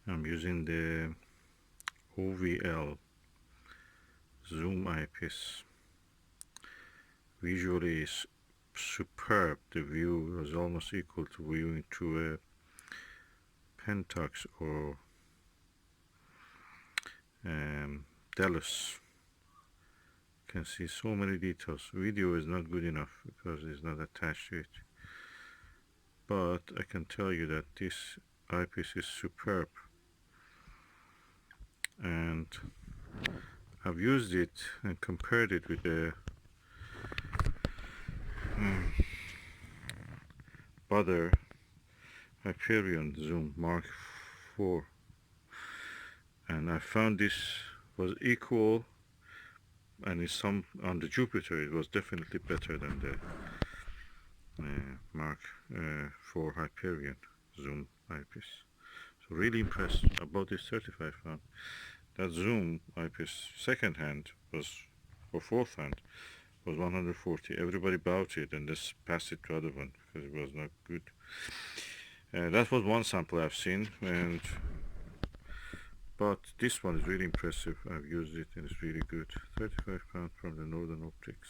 I'm using the OVL zoom eyepiece. Visually is superb. The view was almost equal to viewing through a Pentax or Delos. You can see so many details. Video is not good enough because it's not attached to it. But I can tell you that this eyepiece is superb. And I've used it and compared it with the Baader Hyperion Zoom Mark IV, and I found this was equal, and in some on the Jupiter it was definitely better than the Mark IV Hyperion Zoom eyepiece. So really impressed. I bought this 35 pound. That Zoom eyepiece second hand was, or fourth hand, was 140. Everybody bought it and just passed it to other one because it was not good. That was one sample I've seen, but this one is really impressive. I've used it and it's really good. 35 pound from the Northern Optics.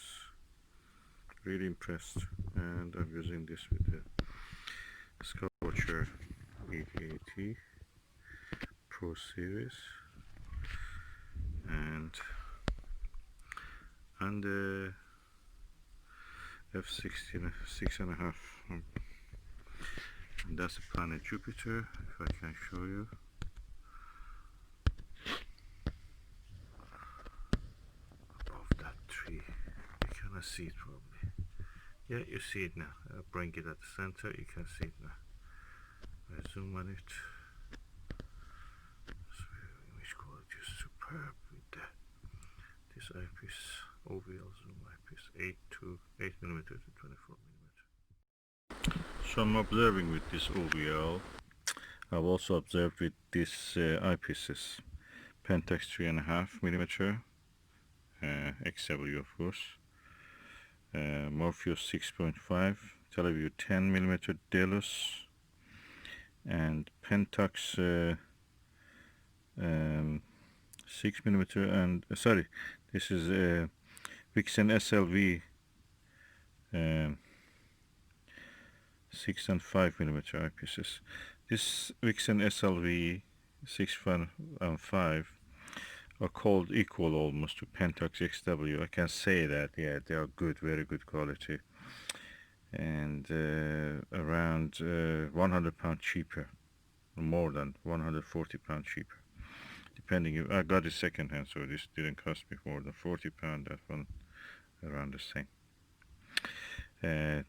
Really impressed. And I'm using this with the Skywatcher 8080 Pro Series and the F16 6.5. And that's the planet Jupiter, if I can show you. Above that tree. You cannot see it probably. Yeah, you see it now. I'll bring it at the center, you can see it now. I zoom on it. So image quality is superb with this eyepiece, OVL zoom eyepiece, 8mm to 24mm. So I'm observing with this OVL. I've also observed with this eyepieces, Pentax 3.5mm, XW of course, Morpheus 6.5, Televue 10mm Delos, and Pentax 6mm, and sorry, this is Vixen SLV 6 and 5mm eyepieces. This Vixen SLV 6 and 5 are called equal almost to Pentax XW. I can say that, yeah, they are good, very good quality, and around 100 pound cheaper, more than 140 pound cheaper, depending. If I got it second hand, so this didn't cost me more than 40 pound. That one around the same.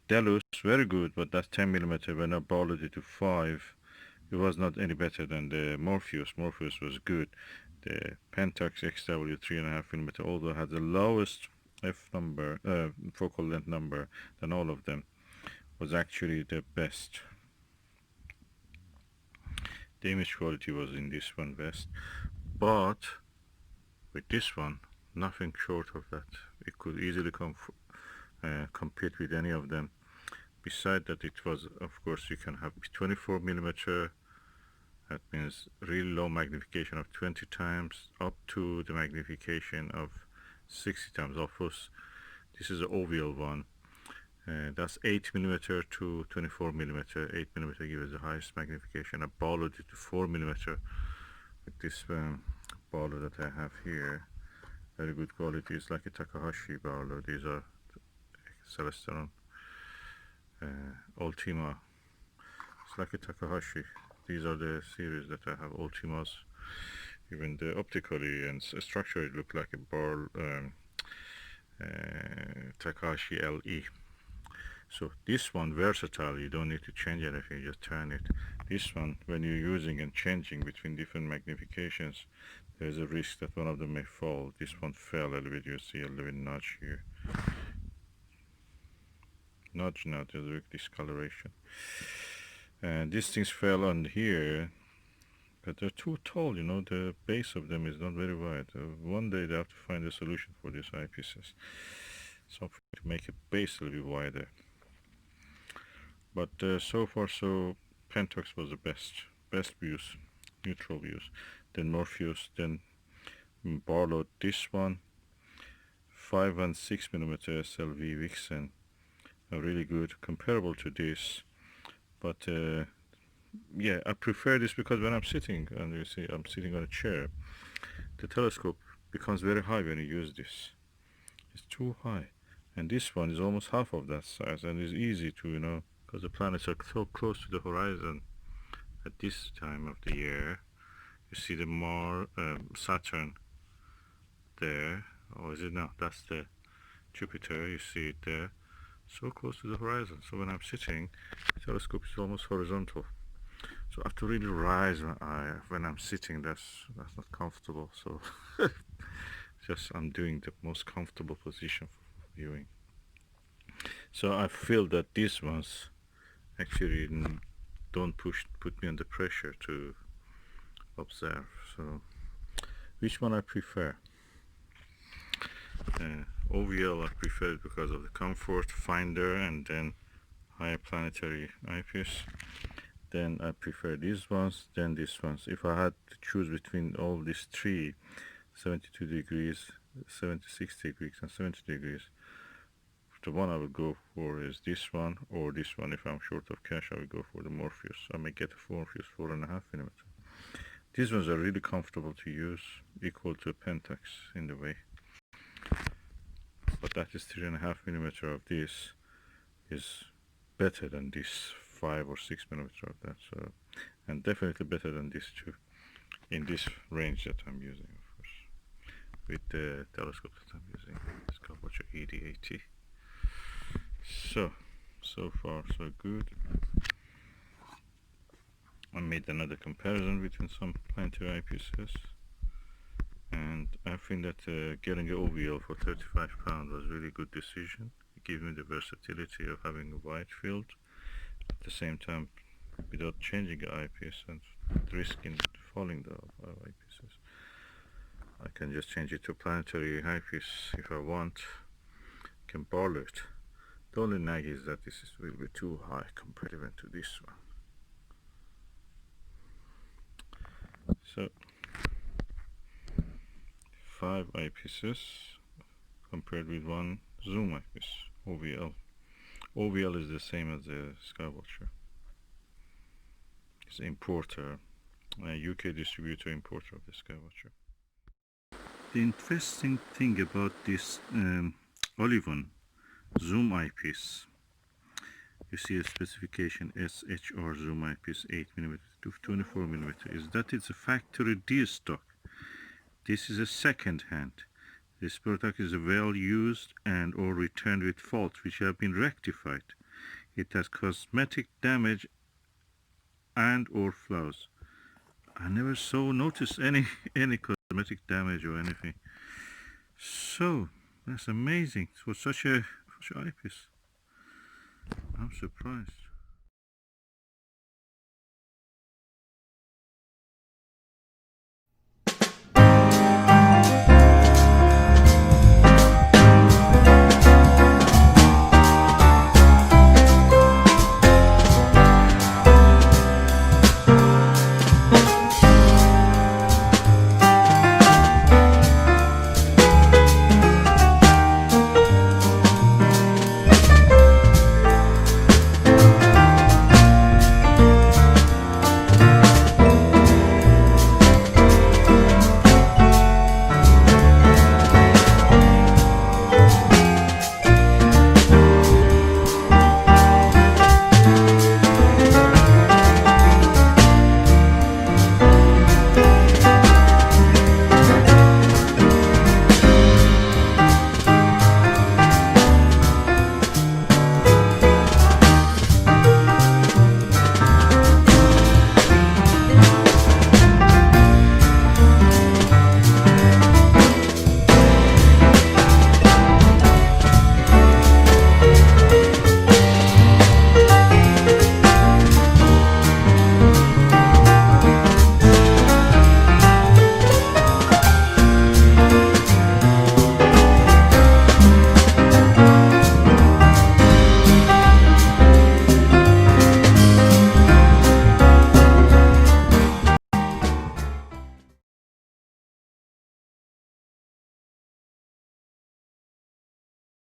Delos, very good, but that's 10mm. When I borrowed it to 5, it was not any better than the Morpheus. Morpheus was good. The Pentax XW 3.5mm, although had the lowest f number, focal length number than all of them, was actually the best. The image quality was in this one best, but with this one, nothing short of that. It could easily compete with any of them. Besides that, it was, of course, you can have 24mm. That means really low magnification of 20 times up to the magnification of 60 times. Of course, this is the OVL one. That's 8mm to 24mm. 8mm gives the highest magnification. I borrowed it to 4mm with this baller that I have here. Very good quality. It's like a Takahashi baller. These are Celestron Ultima. It's like a Takahashi. These are the series that I have, Ultimas. Even the optically and structure, it look like a bar Takahashi LE. So this one versatile, you don't need to change anything, just turn it. This one, when you're using and changing between different magnifications, there's a risk that one of them may fall. This one fell a little bit, you see a little bit notch here. Notch now, there's a discoloration. And these things fell on here, but they're too tall, you know, the base of them is not very wide. One day they have to find a solution for these eyepieces, something to make a base a little bit wider. But so far, so Pentax was the best views. neutral views. Then Morpheus, then Barlow, this one, 5 and 6 millimeter SLV Vixen, are really good, comparable to this, but yeah, I prefer this because when I'm sitting, and you see I'm sitting on a chair, the telescope becomes very high when you use this. It's too high, and this one is almost half of that size, and it's easy to, you know, because the planets are so close to the horizon at this time of the year. You see the Saturn there, or is it not? That's the Jupiter. You see it there, so close to the horizon. So when I'm sitting, the telescope is almost horizontal. So I have to really rise my eye when I'm sitting. That's not comfortable. So just I'm doing the most comfortable position for viewing. So I feel that these ones actually don't put me under pressure to observe. So which one I prefer? OVL I prefer it because of the comfort, finder, and then higher planetary eyepiece. Then I prefer these ones, then these ones. If I had to choose between all these three, 72 degrees, 76 degrees, and 70 degrees, the one I would go for is this one or this one. If I'm short of cash, I would go for the Morpheus. I may get a Morpheus 4.5 millimeter. These ones are really comfortable to use, equal to a Pentax in the way. But that is 3.5 millimeter of this is better than this 5 or 6 millimeter of that. So, and definitely better than this too, in this range that I'm using, of course, with the telescope that I'm using, Skywatcher ED80. So far so good. I made another comparison between some planetary eyepieces, and I think that getting an OVL for £35 was a really good decision. It gives me the versatility of having a wide field at the same time without changing the eyepiece and risking falling the eyepieces. I can just change it to a planetary eyepiece if I want. I can borrow it. The only nag is that this is a little bit too high compared to this one. So 5 eyepieces compared with 1 zoom eyepiece, OVL. OVL is the same as the Skywatcher. It's importer, UK distributor importer of the Skywatcher. The interesting thing about this Olivon zoom eyepiece, you see a specification S-HR zoom eyepiece 8mm to 24mm, is that it's a factory D stock. This is a second hand. This product is well used and or returned with faults which have been rectified. It has cosmetic damage and or flaws. I never noticed any cosmetic damage or anything. So that's amazing for such a eyepiece. I'm surprised.